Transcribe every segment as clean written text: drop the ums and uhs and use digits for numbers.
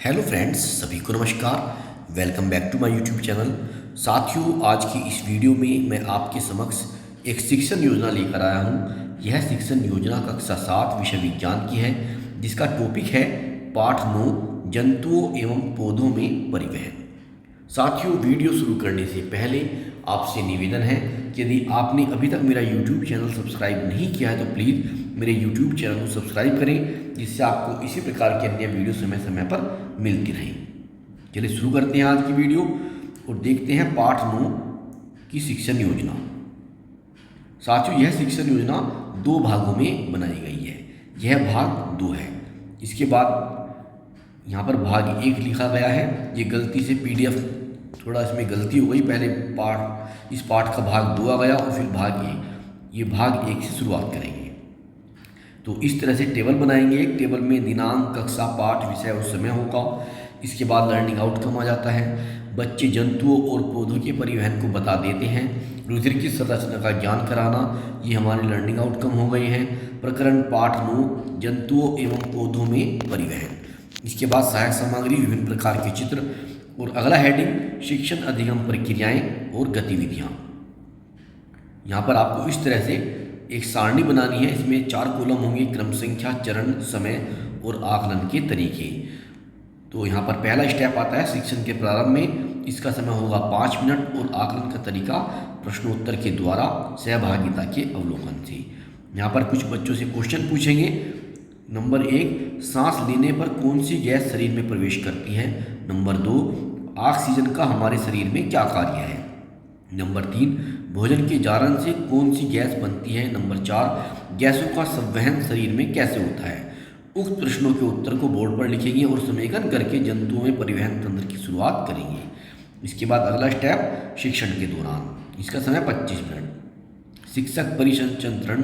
Hello friends, सभी को नमस्कार। Welcome back to my YouTube channel. साथियों, आज की इस वीडियो में मैं आपके समक्ष एक शिक्षण योजना लेकर आया हूँ। यह शिक्षण योजना कक्षा 7 विषय विज्ञान की है, जिसका टॉपिक है पाठ 9 जंतुओं एवं पौधों में परिवहन। साथियों, वीडियो शुरू करने से पहले आपसे निवेदन है कि यदि आपने अभी तक मेरा यूट्यूब चैनल सब्सक्राइब नहीं किया है तो प्लीज़ मेरे यूट्यूब चैनल को सब्सक्राइब करें, जिससे आपको इसी प्रकार के अन्य वीडियो समय समय पर मिलती रहें। चलिए शुरू करते हैं आज की वीडियो और देखते हैं पाठ 9 की शिक्षण योजना। साथियों, यह शिक्षण योजना 2 भागों में बनाई गई है। यह भाग 2 है। इसके बाद यहाँ पर भाग 1 लिखा गया है। ये गलती से PDF थोड़ा इसमें गलती हो गई। पहले इस पाठ का भाग 2 आ गया और फिर भाग 1। ये भाग 1 से शुरुआत करेंगे। तो इस तरह से टेबल बनाएंगे। एक टेबल में दिनांक, कक्षा, पाठ, विषय और समय होगा। इसके बाद लर्निंग आउटकम आ जाता है। बच्चे जंतुओं और पौधों के परिवहन को बता देते हैं। रुधिर की संरचना का ज्ञान कराना, ये हमारे लर्निंग आउटकम हो गए हैं। प्रकरण पाठ 9 जंतुओं एवं पौधों में परिवहन। इसके बाद सहायक सामग्री, विभिन्न प्रकार के चित्र और अगला हेडिंग शिक्षण अधिगम प्रक्रियाएं और गतिविधियां। यहाँ पर आपको इस तरह से एक सारणी बनानी है। इसमें 4 कॉलम होंगे, क्रम संख्या, चरण, समय और आकलन के तरीके। तो यहाँ पर पहला स्टेप आता है शिक्षण के प्रारंभ में। इसका समय होगा 5 मिनट और आकलन का तरीका प्रश्नोत्तर के द्वारा सहभागिता के अवलोकन से। यहाँ पर कुछ बच्चों से क्वेश्चन पूछेंगे। नंबर 1, सांस लेने पर कौन सी गैस शरीर में प्रवेश करती है? नंबर 2, ऑक्सीजन का हमारे शरीर में क्या कार्य है? नंबर 3, भोजन के जारन से कौन सी गैस बनती है? नंबर 4, गैसों का संवहन शरीर में कैसे होता है? उक्त प्रश्नों के उत्तर को बोर्ड पर लिखेंगे और समेकन करके जंतुओं में परिवहन तंत्र की शुरुआत करेंगे। इसके बाद अगला स्टेप शिक्षण के दौरान। इसका समय 25 मिनट। शिक्षक परिसंचरण,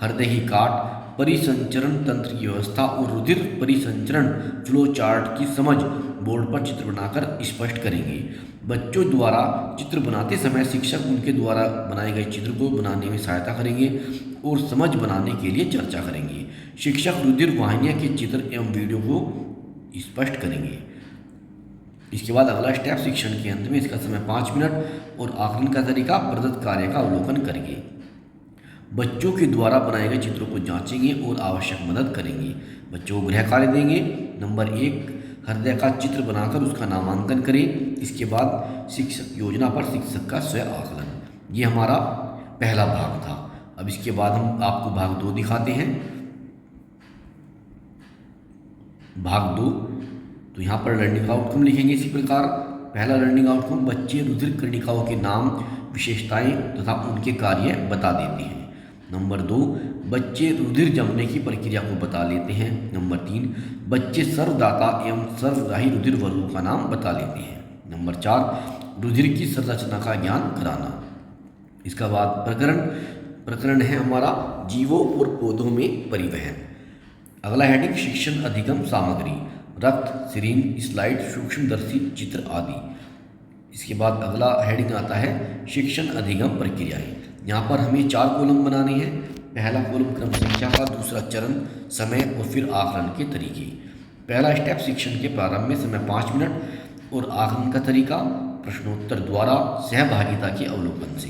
हृदय ही काट, परिसंचरण तंत्र की व्यवस्था और रुधिर परिसंचरण फ्लो चार्ट की समझ बोर्ड पर चित्र बनाकर स्पष्ट करेंगे। बच्चों द्वारा चित्र बनाते समय शिक्षक उनके द्वारा बनाए गए चित्र को बनाने में सहायता करेंगे और समझ बनाने के लिए चर्चा करेंगे। शिक्षक रुधिर वाहिनियाँ के चित्र एवं वीडियो को स्पष्ट करेंगे। इसके बाद अगला स्टेप शिक्षण के अंत में। इसका समय 5 मिनट और आकलन का तरीका प्रदत्त कार्य का अवलोकन करेंगे। बच्चों के द्वारा बनाए गए चित्रों को जांचेंगे और आवश्यक मदद करेंगे। बच्चों को गृह कार्य देंगे। नंबर 1, हृदय का चित्र बनाकर उसका नामांकन करें। इसके बाद शिक्षक योजना पर शिक्षक का स्वयं आकलन। ये हमारा पहला भाग था। अब इसके बाद हम आपको भाग 2 दिखाते हैं। भाग 2, तो यहाँ पर लर्निंग आउटकम लिखेंगे इसी प्रकार। पहला लर्निंग आउटकम, बच्चे रुधिर कणिकाओं के नाम, विशेषताएं तथा उनके कार्य बता देते हैं। नंबर 2, बच्चे रुधिर जमने की प्रक्रिया को बता लेते हैं। नंबर 3, बच्चे सर्वदाता एवं सर्वग्राही रुधिर वर्गों का नाम बता लेते हैं। नंबर 4, रुधिर की संरचना का ज्ञान कराना। इसका बाद प्रकरण है हमारा जीवों और पौधों में परिवहन। अगला हेडिंग शिक्षण अधिगम सामग्री, रक्त, सिरिंज, स्लाइड, सूक्ष्मदर्शी, चित्र आदि। इसके बाद अगला हेडिंग आता है शिक्षण अधिगम प्रक्रियाएं। यहाँ पर हमें 4 कॉलम बनाने हैं। पहला कॉलम क्रम संख्या का, दूसरा चरण, समय और फिर आकलन के तरीके। पहला स्टेप शिक्षण के प्रारंभ में, समय 5 मिनट और आकलन का तरीका प्रश्नोत्तर द्वारा सहभागिता के अवलोकन से।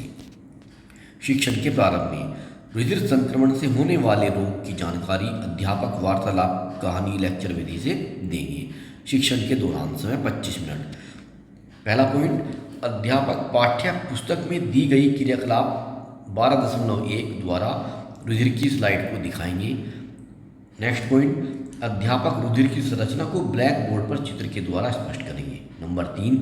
शिक्षण के प्रारंभ में रुधिर संक्रमण से होने वाले रोग की जानकारी अध्यापक वार्तालाप, कहानी, लेक्चर विधि से देंगे। शिक्षण के दौरान समय 25 मिनट। पहला पॉइंट, अध्यापक पाठ्य पुस्तक में दी गई क्रियाकलाप 12.1 द्वारा रुधिर की स्लाइड को दिखाएंगे। नेक्स्ट पॉइंट, अध्यापक रुधिर की संरचना को ब्लैक बोर्ड पर चित्र के द्वारा स्पष्ट करेंगे। नंबर 3,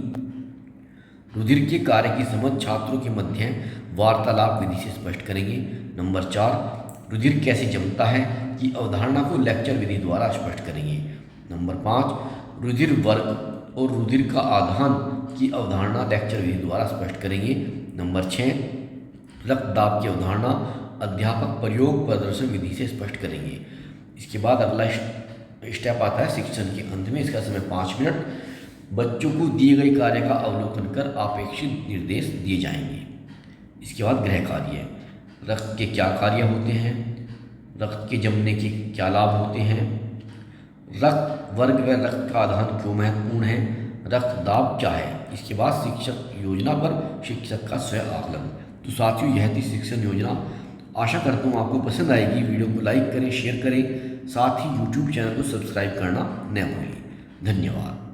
रुधिर के कार्य की समझ छात्रों के मध्य वार्तालाप विधि से स्पष्ट करेंगे। नंबर 4, रुधिर कैसे जमता है की अवधारणा को लेक्चर विधि द्वारा स्पष्ट करेंगे। नंबर 5, रुधिर वर्ग और रुधिर का आधान की अवधारणा लेक्चर विधि द्वारा स्पष्ट करेंगे। नंबर 6, रक्तदाब की अवधारणा अध्यापक प्रयोग प्रदर्शन विधि से स्पष्ट करेंगे। इसके बाद अगला स्टेप आता है शिक्षण के अंत में। इसका समय 5 मिनट। बच्चों को दिए गए कार्य का अवलोकन कर अपेक्षित निर्देश दिए जाएंगे। इसके बाद गृह कार्य, रक्त के क्या कार्य होते हैं, रक्त के जमने के क्या लाभ होते हैं, रक्त वर्ग व रक्त का आधान क्यों महत्वपूर्ण है, रक्तदाब क्या है, इसके बाद शिक्षक योजना पर शिक्षक का स्वयं आकलन। तो साथियों यह थी शिक्षण योजना। आशा करता हूँ आपको पसंद आएगी। वीडियो को लाइक करें, शेयर करें, साथ ही यूट्यूब चैनल को सब्सक्राइब करना न भूलें। धन्यवाद।